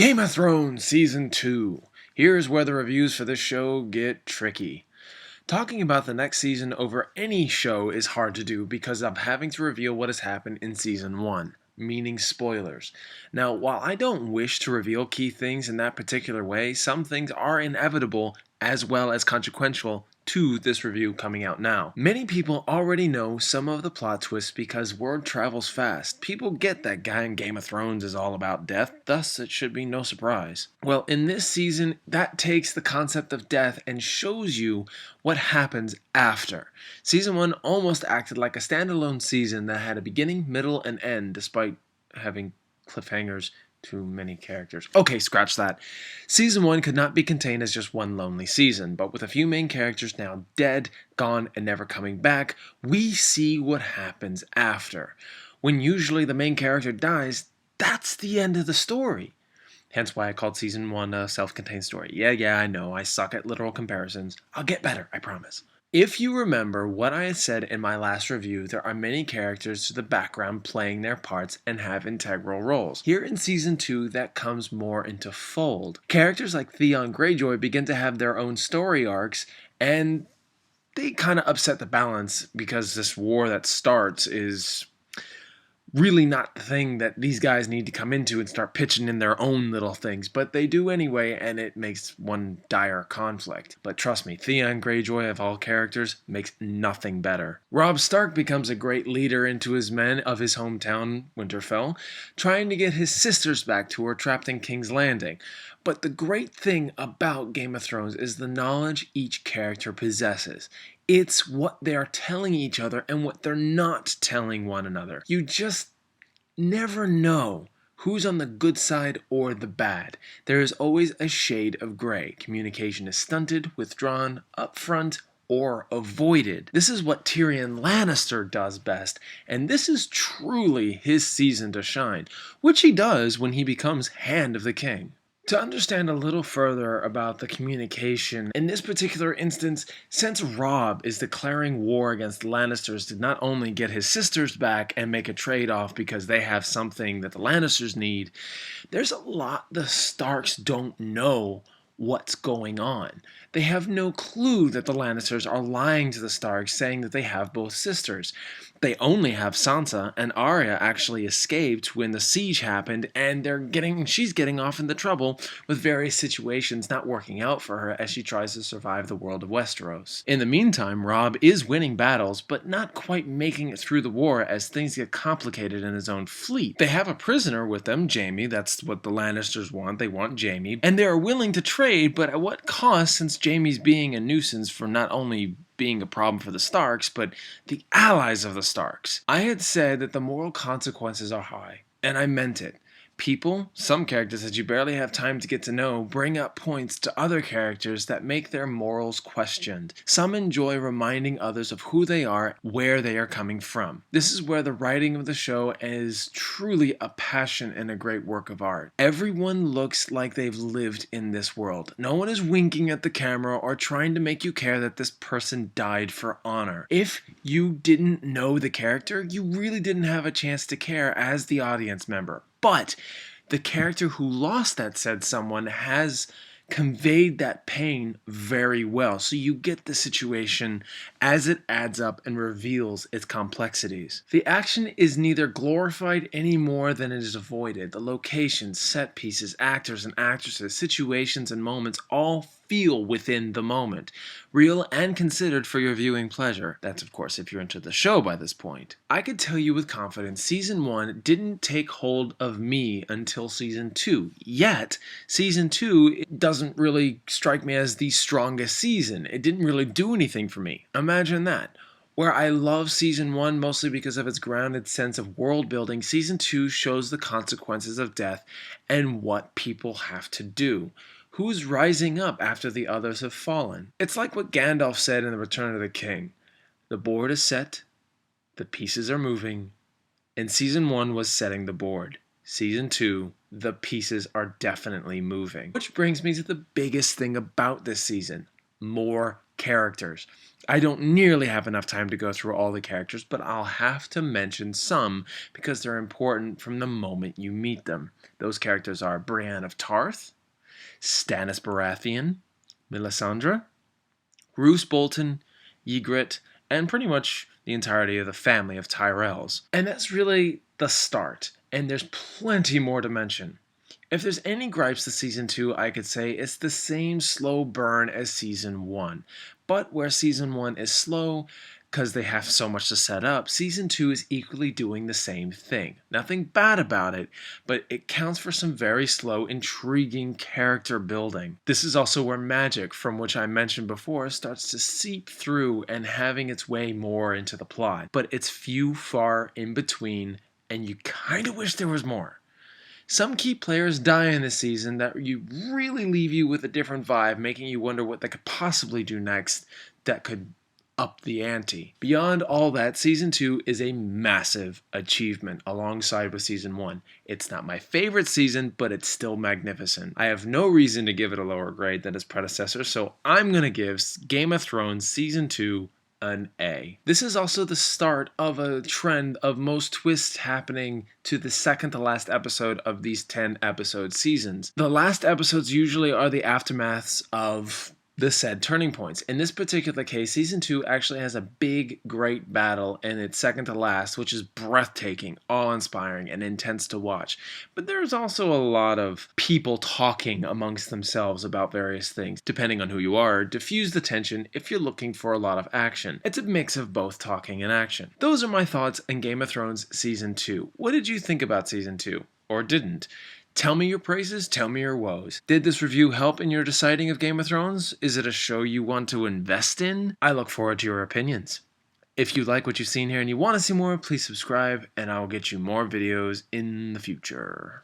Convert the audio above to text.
Game of Thrones Season 2. Here's where the reviews for this show get tricky. Talking about the next season over any show is hard to do because of having to reveal what has happened in Season 1, meaning spoilers. Now, while I don't wish to reveal key things in that particular way, some things are inevitable as well as consequential to this review coming out now. Many people already know some of the plot twists because word travels fast. People get that guy in Game of Thrones is all about death, thus it should be no surprise. Well, in this season, that takes the concept of death and shows you what happens after. Season 1 almost acted like a standalone season that had a beginning, middle, and end despite having cliffhangers to many characters. Okay, scratch that. Season 1 could not be contained as just one lonely season, but with a few main characters now dead, gone, and never coming back, we see what happens after. When usually the main character dies, that's the end of the story. Hence why I called Season 1 a self-contained story. Yeah, I know, I suck at literal comparisons. I'll get better, I promise. If you remember what I had said in my last review, there are many characters to the background playing their parts and have integral roles. Here in Season 2, that comes more into fold. Characters like Theon Greyjoy begin to have their own story arcs, and they kind of upset the balance because this war that starts is really not the thing that these guys need to come into and start pitching in their own little things, but they do anyway, and it makes one dire conflict. But trust me, Theon Greyjoy of all characters makes nothing better. Robb Stark becomes a great leader into his men of his hometown, Winterfell, trying to get his sisters back who are trapped in King's Landing. But the great thing about Game of Thrones is the knowledge each character possesses. It's what they're telling each other and what they're not telling one another. You just never know who's on the good side or the bad. There is always a shade of gray. Communication is stunted, withdrawn, upfront, or avoided. This is what Tyrion Lannister does best, and this is truly his season to shine, which he does when he becomes Hand of the King. To understand a little further about the communication, in this particular instance, since Robb is declaring war against the Lannisters to not only get his sisters back and make a trade-off because they have something that the Lannisters need, there's a lot the Starks don't know what's going on. They have no clue that the Lannisters are lying to the Starks saying that they have both sisters. They only have Sansa, and Arya actually escaped when the siege happened, and she's getting off into trouble with various situations not working out for her as she tries to survive the world of Westeros. In the meantime, Robb is winning battles, but not quite making it through the war as things get complicated in his own fleet. They have a prisoner with them, Jaime. That's what the Lannisters want. They want Jaime, and they are willing to trade, but at what cost, since Jaime's being a nuisance for not only being a problem for the Starks, but the allies of the Starks. I had said that the moral consequences are high, and I meant it. People, some characters that you barely have time to get to know, bring up points to other characters that make their morals questioned. Some enjoy reminding others of who they are, where they are coming from. This is where the writing of the show is truly a passion and a great work of art. Everyone looks like they've lived in this world. No one is winking at the camera or trying to make you care that this person died for honor. If you didn't know the character, you really didn't have a chance to care as the audience member. But the character who lost that said someone has conveyed that pain very well. So you get the situation as it adds up and reveals its complexities. The action is neither glorified any more than it is avoided. The locations, set pieces, actors and actresses, situations and moments all feel within the moment, real and considered for your viewing pleasure. That's of course if you're into the show by this point. I could tell you with confidence Season 1 didn't take hold of me until Season 2, yet Season 2 it doesn't really strike me as the strongest season. It didn't really do anything for me. Imagine that. Where I love Season 1 mostly because of its grounded sense of world building, Season 2 shows the consequences of death and what people have to do. Who's rising up after the others have fallen? It's like what Gandalf said in The Return of the King. The board is set, the pieces are moving, and Season 1 was setting the board. Season 2, the pieces are definitely moving. Which brings me to the biggest thing about this season. more characters. I don't nearly have enough time to go through all the characters, but I'll have to mention some because they're important from the moment you meet them. Those characters are Brienne of Tarth, Stannis Baratheon, Melisandre, Roose Bolton, Ygritte, and pretty much the entirety of the family of Tyrells. And that's really the start, and there's plenty more to mention. If there's any gripes to Season 2, I could say it's the same slow burn as Season 1. But where Season 1 is slow, because they have so much to set up, Season 2 is equally doing the same thing. Nothing bad about it, but it counts for some very slow, intriguing character building. This is also where magic, from which I mentioned before, starts to seep through and having its way more into the plot. But it's few far in between, and you kind of wish there was more. Some key players die in this season that really leave you with a different vibe, making you wonder what they could possibly do next that could up the ante. Beyond all that, Season 2 is a massive achievement alongside with Season 1. It's not my favorite season, but it's still magnificent. I have no reason to give it a lower grade than its predecessor, so I'm going to give Game of Thrones Season 2 an A. This is also the start of a trend of most twists happening to the second to last episode of these 10 episode seasons. The last episodes usually are the aftermaths of the said turning points. In this particular case, Season 2 actually has a big, great battle in its second to last, which is breathtaking, awe-inspiring, and intense to watch. But there's also a lot of people talking amongst themselves about various things. Depending on who you are, diffuse the tension if you're looking for a lot of action. It's a mix of both talking and action. Those are my thoughts on Game of Thrones Season 2. What did you think about Season 2? Or didn't? Tell me your praises, tell me your woes. Did this review help in your deciding of Game of Thrones? Is it a show you want to invest in? I look forward to your opinions. If you like what you've seen here and you want to see more, please subscribe and I will get you more videos in the future.